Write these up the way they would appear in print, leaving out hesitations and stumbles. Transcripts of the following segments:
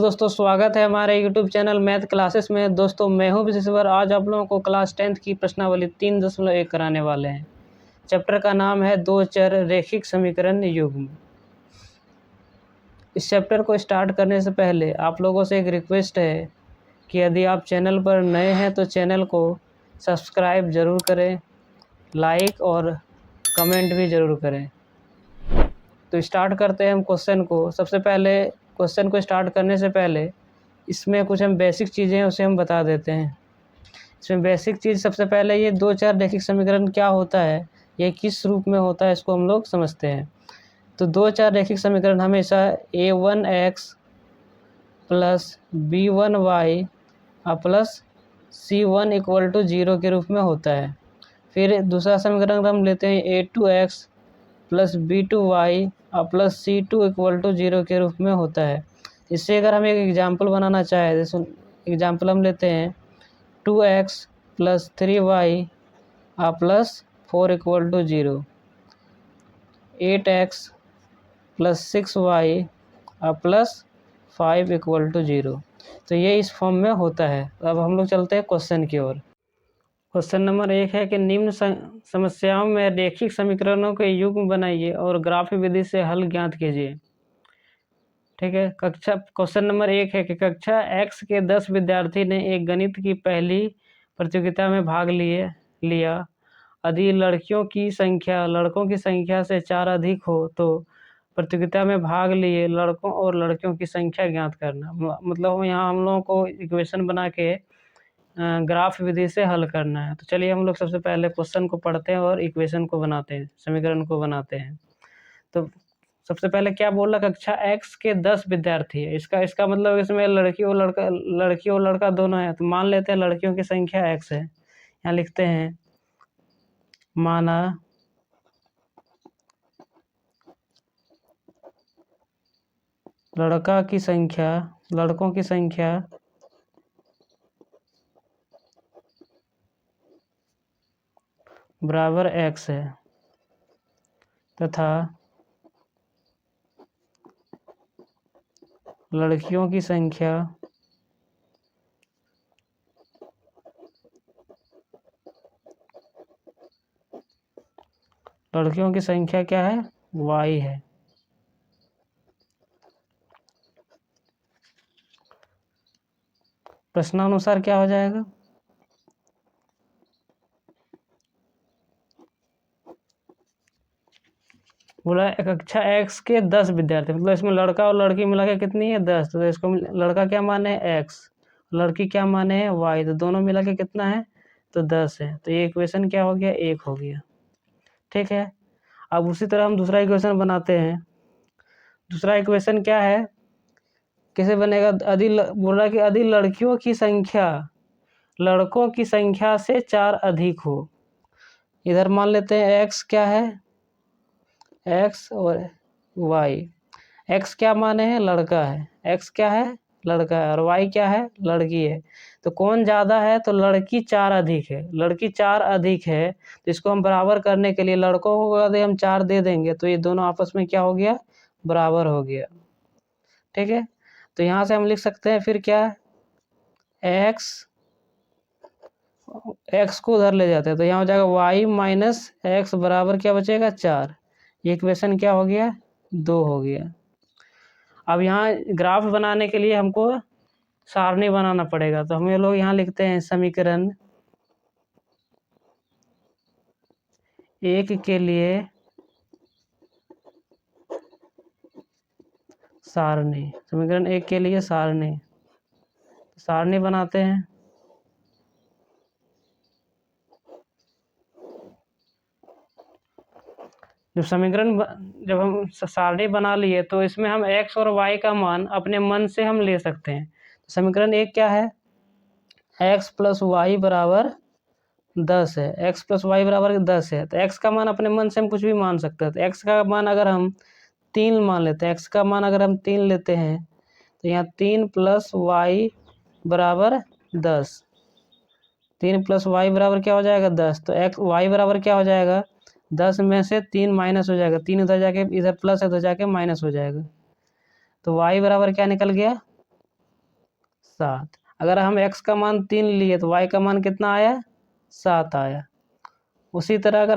दोस्तों, स्वागत है हमारे YouTube चैनल मैथ क्लासेस में। दोस्तों, मैं हूं विशेश्वर। आज आप लोगों को क्लास 10th की प्रश्नावली 3.1 कराने वाले हैं। चैप्टर का नाम है दो चर रैखिक समीकरण युग्म। इस चैप्टर को स्टार्ट करने से पहले आप लोगों से एक रिक्वेस्ट है कि यदि आप चैनल पर नए हैं तो चैनल को सब्सक्राइब ज़रूर करें, लाइक और कमेंट भी ज़रूर करें। तो स्टार्ट करते हैं हम क्वेश्चन को। सबसे पहले क्वेश्चन को स्टार्ट करने से पहले इसमें कुछ हम बेसिक चीज़ें हैं उसे हम बता देते हैं। इसमें बेसिक चीज़ सबसे पहले ये दो चर रैखिक समीकरण क्या होता है, ये किस रूप में होता है, इसको हम लोग समझते हैं। तो दो चर रैखिक समीकरण हमेशा a1x plus b1y plus c1 = 0 के रूप में होता है। फिर दूसरा समीकरण हम लेते हैं a2x plus b2y plus c2 = 0 के रूप में होता है। इससे अगर हम एक एग्जाम्पल बनाना चाहें, जैसे एग्जाम्पल हम लेते हैं 2x plus 3y plus 4 = 0, 8x plus 6y plus 5 = 0। तो ये इस फॉर्म में होता है। अब हम लोग चलते हैं क्वेश्चन की ओर। क्वेश्चन नंबर 1 है कि निम्न समस्याओं में रैखिक समीकरणों के युग्म बनाइए और ग्राफिक विधि से हल ज्ञात कीजिए। ठीक है। क्वेश्चन नंबर 1 है कि कक्षा X के 10 विद्यार्थी ने एक गणित की पहली प्रतियोगिता में भाग लिया। यदि लड़कों की संख्या से 4 अधिक हो तो प्रतियोगिता में भाग लिए लड़कों और लड़कियों की संख्या ज्ञात करना। मतलब यहाँ हम लोगों को इक्वेशन बना के ग्राफ विधि से हल करना है। तो चलिए हम लोग सबसे पहले क्वेश्चन को पढ़ते हैं और इक्वेशन को बनाते हैं, समीकरण को बनाते हैं। तो सबसे पहले क्या बोला, कक्षा X के 10 विद्यार्थी है। इसका मतलब इसमें लड़की और लड़का दोनों है। तो मान लेते हैं लड़कियों की संख्या X है। यहाँ लिखते हैं माना लड़कों की संख्या बराबर X है तथा लड़कियों की संख्या क्या है, Y है। प्रश्नानुसार क्या हो जाएगा, बोला कक्षा X के 10 विद्यार्थी, मतलब इसमें लड़का और लड़की मिला के कितनी है, 10। तो इसको लड़का क्या माने है X, लड़की क्या माने है Y, तो दोनों मिला के कितना है, तो 10 है। तो ये इक्वेशन क्या हो गया, 1 हो गया। ठीक है। अब उसी तरह हम दूसरा इक्वेशन बनाते हैं। दूसरा इक्वेशन क्या है, कैसे बनेगा, बोला कि यदि लड़कियों की संख्या लड़कों की संख्या से 4 अधिक हो। इधर मान लेते हैं X क्या है, X और Y। X क्या माने है, लड़का है, X क्या है, लड़का है, और Y क्या है, लड़की है। तो कौन ज़्यादा है, तो लड़की 4 अधिक है। तो इसको हम बराबर करने के लिए लड़कों को यदि हम 4 दे देंगे तो ये दोनों आपस में क्या हो गया, बराबर हो गया। ठीक है। तो यहाँ से हम लिख सकते हैं फिर क्या, x को उधर ले जाते हैं तो यहाँ हो जाएगा y माइनस एक्स बराबर क्या बचेगा, 4। ये इक्वेशन क्या हो गया, 2 हो गया। अब यहाँ ग्राफ बनाने के लिए हमको सारणी बनाना पड़ेगा। तो हम लोग यहाँ लिखते हैं समीकरण 1 के लिए सारणी, समीकरण 1 के लिए सारणी बनाते हैं। जब हम सारणी बना लिए तो इसमें हम x और y का मान अपने मन से हम ले सकते हैं। समीकरण 1 क्या है, x प्लस वाई बराबर 10 है। x प्लस वाई बराबर 10 है। तो x का मान अपने मन से हम कुछ भी मान सकते हैं। तो x का मान अगर हम 3 मान लेते हैं, x का मान अगर हम 3 लेते हैं तो यहाँ 3 प्लस वाई बराबर 10, 3 प्लस वाई बराबर क्या हो जाएगा, 10। तो x y बराबर क्या हो जाएगा, 10 में से 3 माइनस हो जाएगा, 3 उधर जाके इधर प्लस है तो जाके माइनस हो जाएगा। तो y बराबर क्या निकल गया, 7। अगर हम x का मान 3 लिए तो y का मान कितना आया, 7 आया। उसी तरह यदि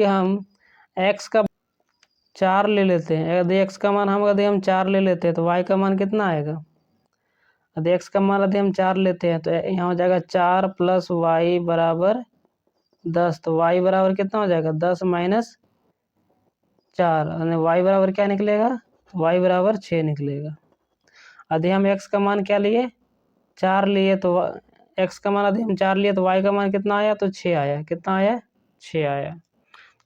हम x का 4 ले लेते हैं, यदि x का मान यदि हम 4 ले लेते हैं तो y का मान कितना आएगा। यदि x का मान यदि हम 4 लेते हैं तो यहाँ हो जाएगा 4 + y बराबर 10। तो y बराबर कितना हो जाएगा, 10 - 4, यानी y बराबर क्या निकलेगा, y बराबर 6 निकलेगा। यदि हम x का मान क्या लिए, 4 लिए, तो x का मान यदि हम 4 लिए तो y का मान कितना आया, तो 6 आया। कितना आया, 6 आया।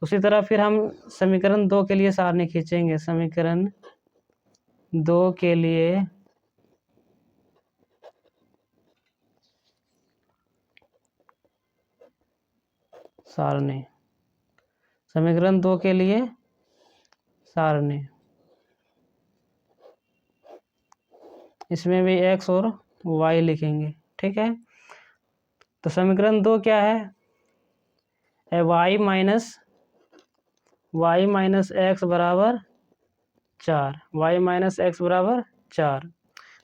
उसी तरह फिर हम समीकरण 2 के लिए सारणी खींचेंगे। समीकरण 2 के लिए सारणी, समीकरण 2 के लिए सारणी, इसमें भी x और y लिखेंगे। ठीक है, तो समीकरण 2 क्या है, y माइनस x बराबर 4, y माइनस x बराबर 4।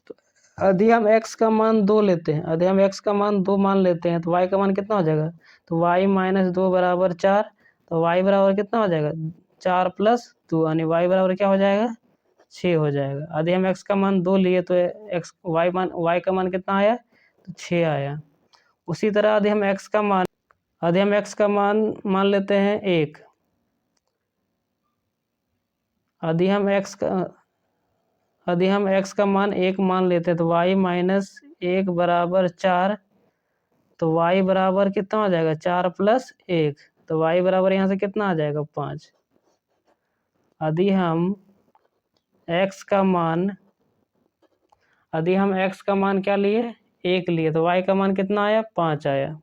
तो यदि हम x का मान 2 लेते हैं, यदि हम x का मान 2 मान लेते हैं तो y का मान कितना हो जाएगा, तो y माइनस 2 बराबर 4। तो y बराबर कितना हो जाएगा, 4 + 2, यानी y बराबर क्या हो जाएगा, 6 हो जाएगा। यदि हम x का मान 2 लिए तो y का मान कितना आया, तो 6 आया। उसी तरह यदि हम x का मान लेते हैं 1, यदि हम x का मान 1 मान लेते हैं तो y माइनस 1 बराबर 4। तो y बराबर कितना हो जाएगा, 4 + 1, तो y बराबर यहाँ से कितना आ जाएगा, 5। यदि हम x का मान क्या लिए, 1 लिए, तो y का मान कितना आया, 5 आया।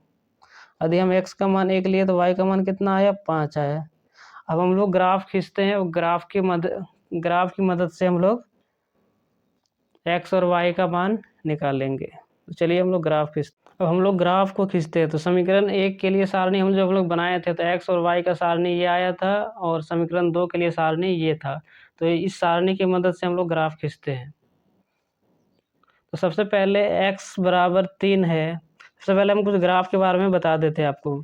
यदि हम x का मान 1 लिए तो y का मान कितना आया, 5 आया। अब हम लोग ग्राफ खींचते हैं, और ग्राफ की मदद से हम लोग x और y का मान निकालेंगे। तो चलिए हम लोग ग्राफ खींचते हैं। अब हम लोग ग्राफ को खींचते हैं। तो समीकरण 1 के लिए सारणी हम लोग बनाए थे, तो x और y का सारणी ये आया था, और समीकरण 2 के लिए सारणी ये था। तो इस सारणी की मदद से हम लोग ग्राफ खींचते हैं। तो सबसे पहले x बराबर 3 है। सबसे पहले हम कुछ ग्राफ के बारे में बता देते हैं आपको।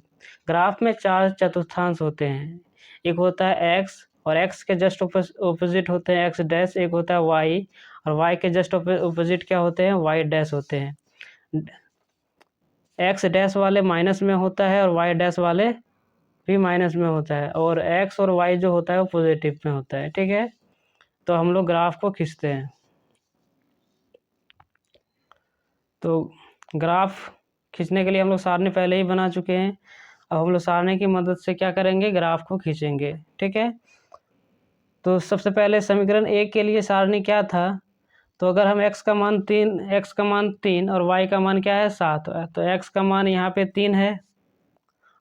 ग्राफ में 4 चतुर्थांश होते हैं। एक होता है x, और x के जस्ट ऑपोजिट होते हैं x डैश। एक होता है y, और y के जस्ट ऑपोजिट क्या होते हैं, y डैश होते हैं। x डैश वाले माइनस में होता है, और y डैश वाले भी माइनस में होता है, और x और y जो होता है वो पॉजिटिव में होता है। ठीक है, तो हम लोग ग्राफ को खींचते हैं। तो ग्राफ खींचने के लिए हम लोग सारणी पहले ही बना चुके हैं। अब हम लोग सारणी की मदद से क्या करेंगे, ग्राफ को खींचेंगे। ठीक है, तो सबसे पहले समीकरण 1 के लिए सारणी क्या था, तो अगर हम x का मान 3 और y का मान क्या है, 7, तो x का मान यहाँ पे 3 है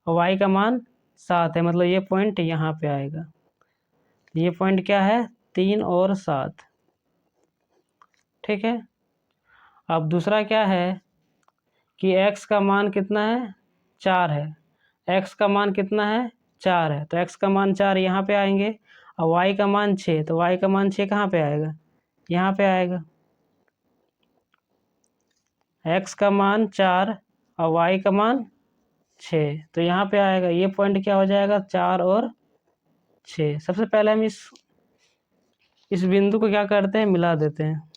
और y का मान 7 है, मतलब ये पॉइंट यहाँ पे आएगा। ये पॉइंट क्या है, 3 और 7। ठीक है, अब दूसरा क्या है कि x का मान कितना है, 4 है। x का मान कितना है, 4 है, तो x का मान 4 यहाँ पे आएंगे, और y का मान 6, तो y का मान 6 कहाँ पे आएगा, यहाँ पे आएगा। x का मान 4 और y का मान 6, तो यहाँ पे आएगा। ये पॉइंट क्या हो जाएगा, 4 और 6। सबसे पहले हम इस बिंदु को क्या करते हैं, मिला देते हैं।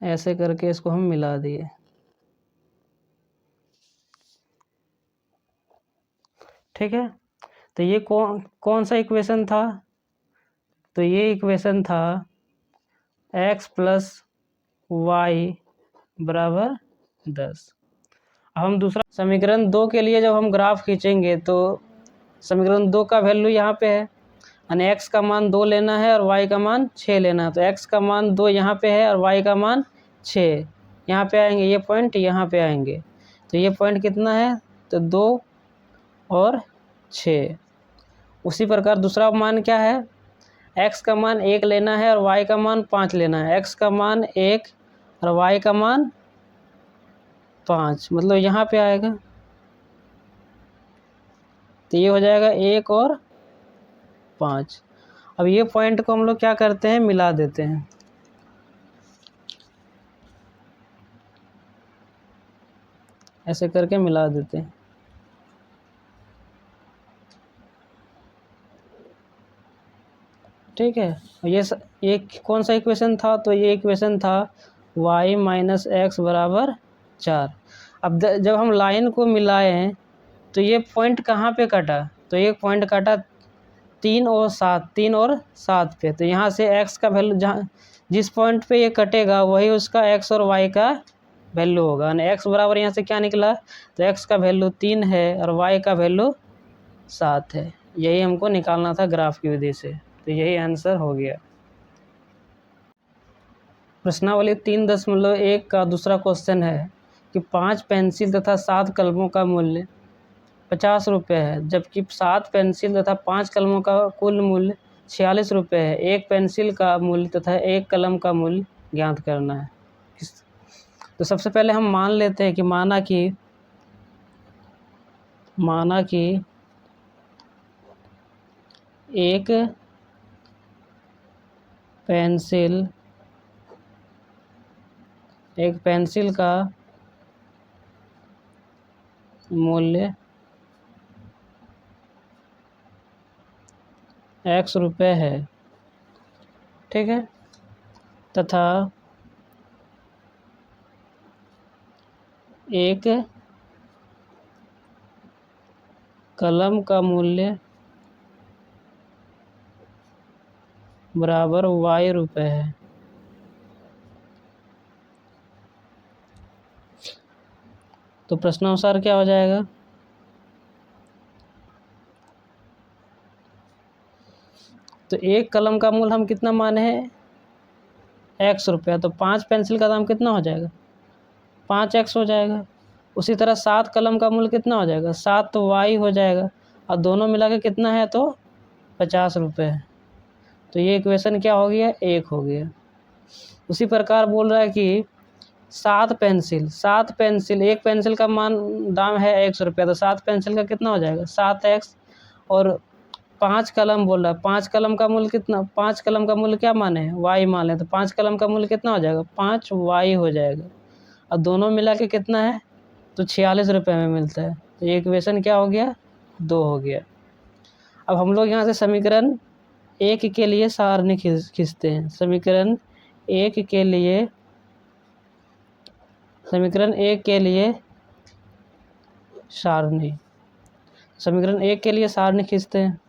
ऐसे करके इसको हम मिला दिए। ठीक है, तो ये कौन सा इक्वेशन था, तो ये इक्वेशन था x + y बराबर 10। अब हम दूसरा समीकरण 2 के लिए जब हम ग्राफ खींचेंगे तो समीकरण 2 का वैल्यू यहाँ पे है, यानी x का मान 2 लेना है और y का मान 6 लेना है। तो x का मान 2 यहाँ पे है और y का मान 6 यहाँ पे आएंगे। ये पॉइंट यहाँ पे आएंगे, तो ये पॉइंट कितना है, तो 2 और 6। उसी प्रकार दूसरा मान क्या है, एक्स का मान 1 लेना है और वाई का मान 5 लेना है। एक्स का मान 1 और वाई का मान 5, मतलब यहाँ पे आएगा, तो ये हो जाएगा 1 और 5। अब ये पॉइंट को हम लोग क्या करते हैं, मिला देते हैं। ऐसे करके मिला देते हैं। ठीक है, ये कौन सा इक्वेशन था, तो ये इक्वेशन था y माइनस एक्स बराबर 4। अब जब हम लाइन को मिलाए हैं तो ये पॉइंट कहाँ पे कटा, तो ये पॉइंट कटा 3 और 7 पे। तो यहाँ से x का वैल्यू जहाँ जिस पॉइंट पे ये कटेगा वही उसका x और y का वैल्यू होगा। यानी x बराबर यहाँ से क्या निकला, तो x का वैल्यू 3 है और y का वैल्यू 7 है। यही हमको निकालना था ग्राफ की विधि से, तो यही आंसर हो गया। प्रश्नावली 3.1 का दूसरा क्वेश्चन है कि 5 पेंसिल तथा 7 कलमों का मूल्य 50 रुपये है, जबकि 7 पेंसिल तथा 5 कलमों का कुल मूल्य 46 रुपये है। एक पेंसिल का मूल्य तथा एक कलम का मूल्य ज्ञात करना है। तो सबसे पहले हम मान लेते हैं कि माना कि एक पेंसिल का मूल्य x रुपये है, ठीक है, तथा एक कलम का मूल्य बराबर y रुपये है। तो प्रश्नानुसार क्या हो जाएगा, तो एक कलम का मूल्य हम कितना माने हैं, x रुपया, तो 5 पेंसिल का दाम कितना हो जाएगा, 5x हो जाएगा। उसी तरह 7 कलम का मूल्य कितना हो जाएगा, 7 तो y हो जाएगा, और दोनों मिला के कितना है, तो 50 रुपये है। तो ये इक्वेशन क्या हो गया, 1 हो गया। उसी प्रकार बोल रहा है कि 7 पेंसिल, एक पेंसिल का दाम है x रुपया, तो 7 पेंसिल का कितना हो जाएगा, 7x। और 5 कलम बोल रहा है, 5 कलम का मूल्य कितना, 5 कलम का मूल्य क्या माने हैं, y मान लें, तो 5 कलम का मूल्य कितना हो जाएगा, 5y हो जाएगा, और दोनों मिला के कितना है, तो 46 रुपये में मिलता है। तो ये इक्वेशन क्या हो गया, 2 हो गया। अब हम लोग यहाँ से समीकरण 1 के लिए सारणी खींचते हैं। समीकरण 1 के लिए सारणी, समीकरण 1 के लिए सारणी खींचते हैं,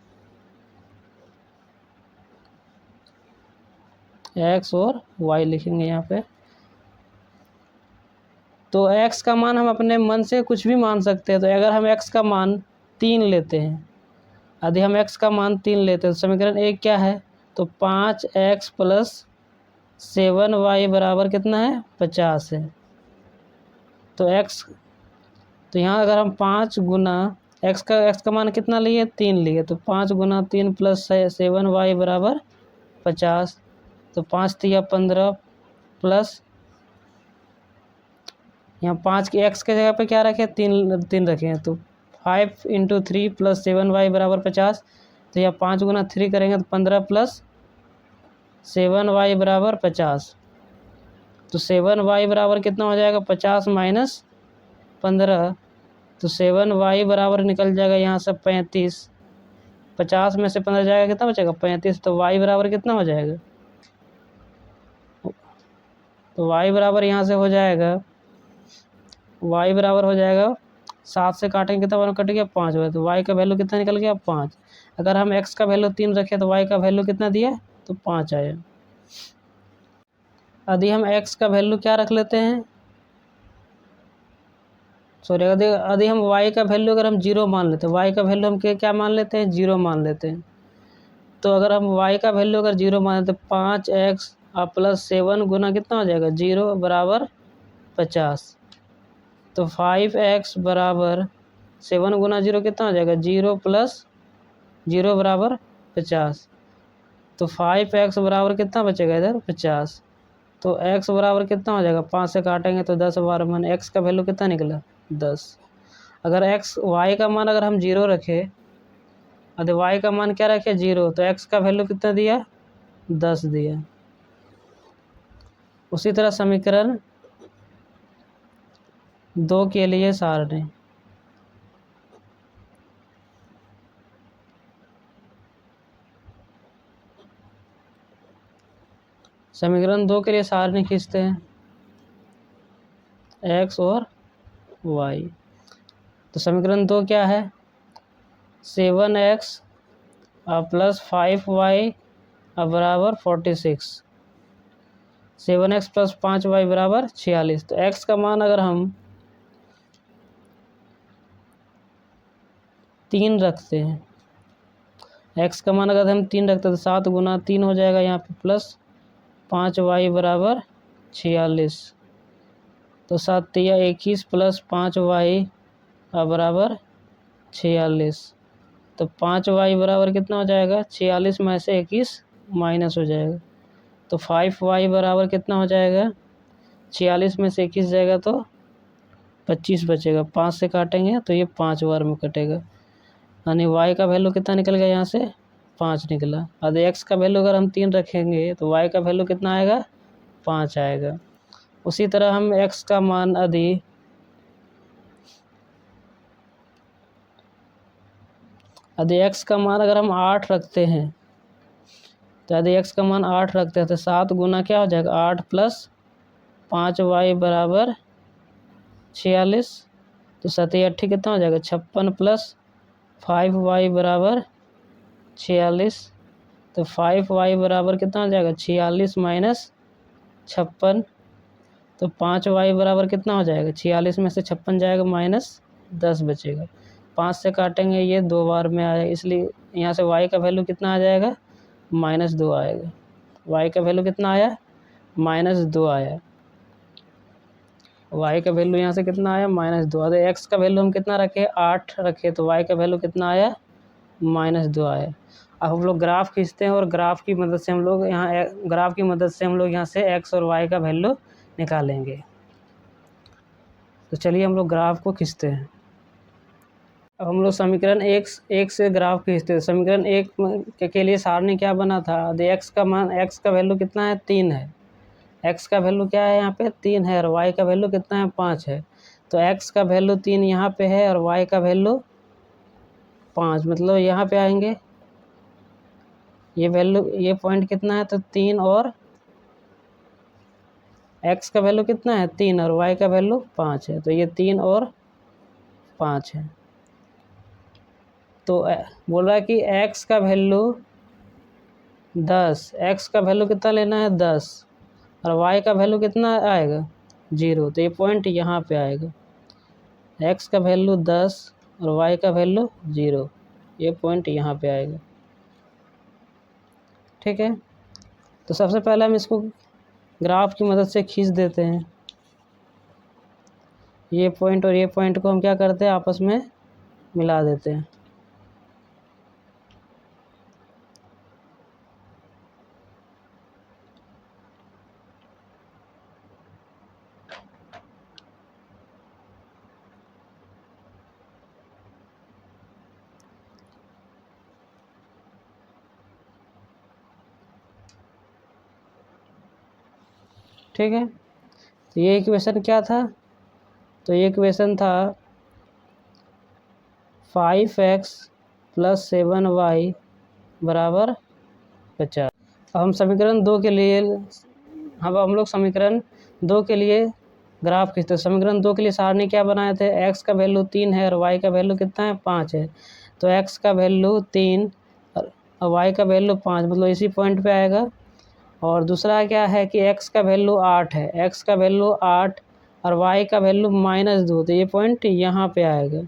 x और y लिखेंगे यहाँ पे। तो x का मान हम अपने मन से कुछ भी मान सकते हैं। तो अगर हम x का मान 3 लेते हैं, यदि हम x का मान 3 लेते हैं, तो समीकरण 1 क्या है, तो 5x प्लस 7y बराबर कितना है, 50 है। तो यहाँ अगर हम 5 गुना x का मान कितना लिए, 3 लिए, तो 5 गुना 3 प्लस 7y बराबर 50। तो 5 तिया 15 प्लस यहाँ 5 के x के जगह पे क्या रखे, 3 रखे हैं, तो 5 × 3 प्लस 7y बराबर 50। तो यहाँ 5 गुना 3 करेंगे तो 15 प्लस 7y बराबर 50। तो 7y बराबर कितना हो जाएगा, 50 माइनस 15, तो 7y बराबर निकल जाएगा यहाँ से 35। 50 में से 15 जाएगा, कितना बचेगा, 35। तो y बराबर कितना हो जाएगा, तो y बराबर यहाँ से हो जाएगा, y बराबर हो जाएगा 7 से काटेंगे कितना वन कट गया, 5 हुआ। तो y का वैल्यू कितना निकल गया, 5। अगर हम x का वैल्यू 3 रखें तो y का वैल्यू कितना दिया, तो 5 आया। यदि हम x का वैल्यू क्या रख लेते हैं, सॉरी, यदि हम y का वैल्यू अगर हम 0 मान लेते हैं, y का वैल्यू हम क्या मान लेते हैं, 0 मान लेते हैं। तो अगर हम y का वैल्यू अगर 0 मान लेते हैं, 5x और प्लस 7 गुना कितना हो जाएगा, 0 बराबर 50। तो 5x बराबर 7 गुना 0 कितना हो जाएगा, 0 प्लस 0 बराबर 50। तो 5x बराबर कितना बचेगा इधर 50। तो x बराबर कितना हो जाएगा, 5 से काटेंगे तो 10 बार मन x का वैल्यू कितना निकला 10। अगर y का मान अगर हम 0 रखें, अगर y का मान क्या रखे 0, तो x का वैल्यू कितना दिया 10 दिया। उसी तरह समीकरण 2 के लिए सारणी, समीकरण 2 के लिए सारणी खींचते हैं x और y। तो समीकरण 2 क्या है, 7x प्लस 5y बराबर 46, 7x प्लस 5y बराबर 46। तो x का मान अगर हम 3 रखते हैं, x का मान अगर हम 3 रखते हैं तो 7 गुना 3 हो जाएगा यहाँ पे, प्लस 5y बराबर 46। तो 7 तिया 21 प्लस 5y बराबर 46। तो 5y बराबर कितना हो जाएगा, 46 में से 21 माइनस हो जाएगा। तो 5y बराबर कितना हो जाएगा, 46 में से 21 जाएगा तो 25 बचेगा। 5 से काटेंगे तो ये 5 बार में कटेगा, यानी y का वैल्यू कितना निकल गया यहाँ से 5 निकला। यदि x का वैल्यू अगर हम 3 रखेंगे तो y का वैल्यू कितना आएगा 5 आएगा। उसी तरह हम x का मान यदि x का मान अगर हम 8 रखते हैं, तो यदि x का मान 8 रखते हैं तो 7 गुना क्या हो जाएगा 8 प्लस 5y बराबर 46। तो 7 8 कितना हो जाएगा 56 प्लस 5y बराबर 46। तो 5y बराबर कितना हो जाएगा 46 माइनस 56। तो 5y बराबर कितना हो जाएगा, 46 में से 56 जाएगा माइनस 10 बचेगा। 5 से काटेंगे ये 2 बार में आएगा, इसलिए यहाँ से y का वैल्यू कितना आ जाएगा -2 आएगा। y का वैल्यू कितना आया -2 आया। y का वैल्यू यहाँ से कितना आया -2। अगर x का वैल्यू हम कितना रखे 8 रखे, तो y का वैल्यू कितना आया -2 आया। अब हम लोग ग्राफ खींचते हैं और ग्राफ की मदद से हम लोग यहाँ से x और y का वैल्यू निकालेंगे। तो चलिए हम लोग ग्राफ को खींचते हैं। अब हम लोग समीकरण एक से ग्राफ खींचते हैं। समीकरण 1 के लिए सारणी क्या बना था, x का वैल्यू कितना है 3 है, x का वैल्यू क्या है यहाँ पे 3 है, और y का वैल्यू कितना है 5 है। तो x का वैल्यू 3 यहाँ पे है और y का वैल्यू 5, मतलब यहाँ पे आएंगे ये वैल्यू, ये पॉइंट कितना है तो 3, और x का वैल्यू कितना है 3 और y का वैल्यू 5 है। तो ये 3 और 5 है। तो बोल रहा है कि x का वैल्यू 10, x का वैल्यू कितना लेना है 10, और y का वैल्यू कितना आएगा 0। तो ये पॉइंट यहाँ पे आएगा, x का वैल्यू 10 और y का वैल्यू 0, ये पॉइंट यहाँ पे आएगा। ठीक है, तो सबसे पहले हम इसको ग्राफ की मदद से खींच देते हैं। ये पॉइंट और ये पॉइंट को हम क्या करते हैं आपस में मिला देते हैं। ठीक है, तो ये इक्वेशन क्या था, तो ये इक्वेशन था 5x प्लस 7y बराबर 50। अब हम समीकरण 2 के लिए हम लोग समीकरण 2 के लिए ग्राफ खींचते हैं। समीकरण 2 के लिए सारणी क्या बनाए थे, x का वैल्यू 3 है और y का वैल्यू कितना है 5 है। तो x का वैल्यू 3 और y का वैल्यू 5, मतलब इसी पॉइंट पे आएगा। और दूसरा क्या है कि x का वैल्यू 8 है, x का वैल्यू 8 और y का वैल्यू -2, तो ये पॉइंट यहाँ पे आएगा।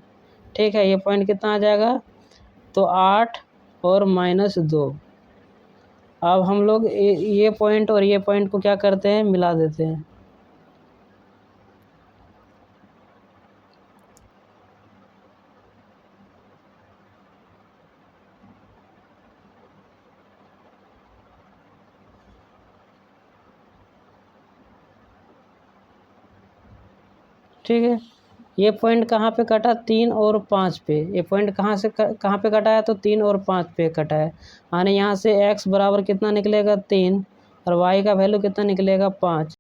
ठीक है, ये पॉइंट कितना आ जाएगा तो 8 और -2। अब हम लोग ये पॉइंट और ये पॉइंट को क्या करते हैं मिला देते हैं। ठीक है। ये पॉइंट कहाँ पे कटा, 3 और 5 पे। ये पॉइंट कहाँ पे कटा है, तो 3 और 5 पे कटा है। यानी यहाँ से x बराबर कितना निकलेगा, 3, और y का वैल्यू कितना निकलेगा, 5।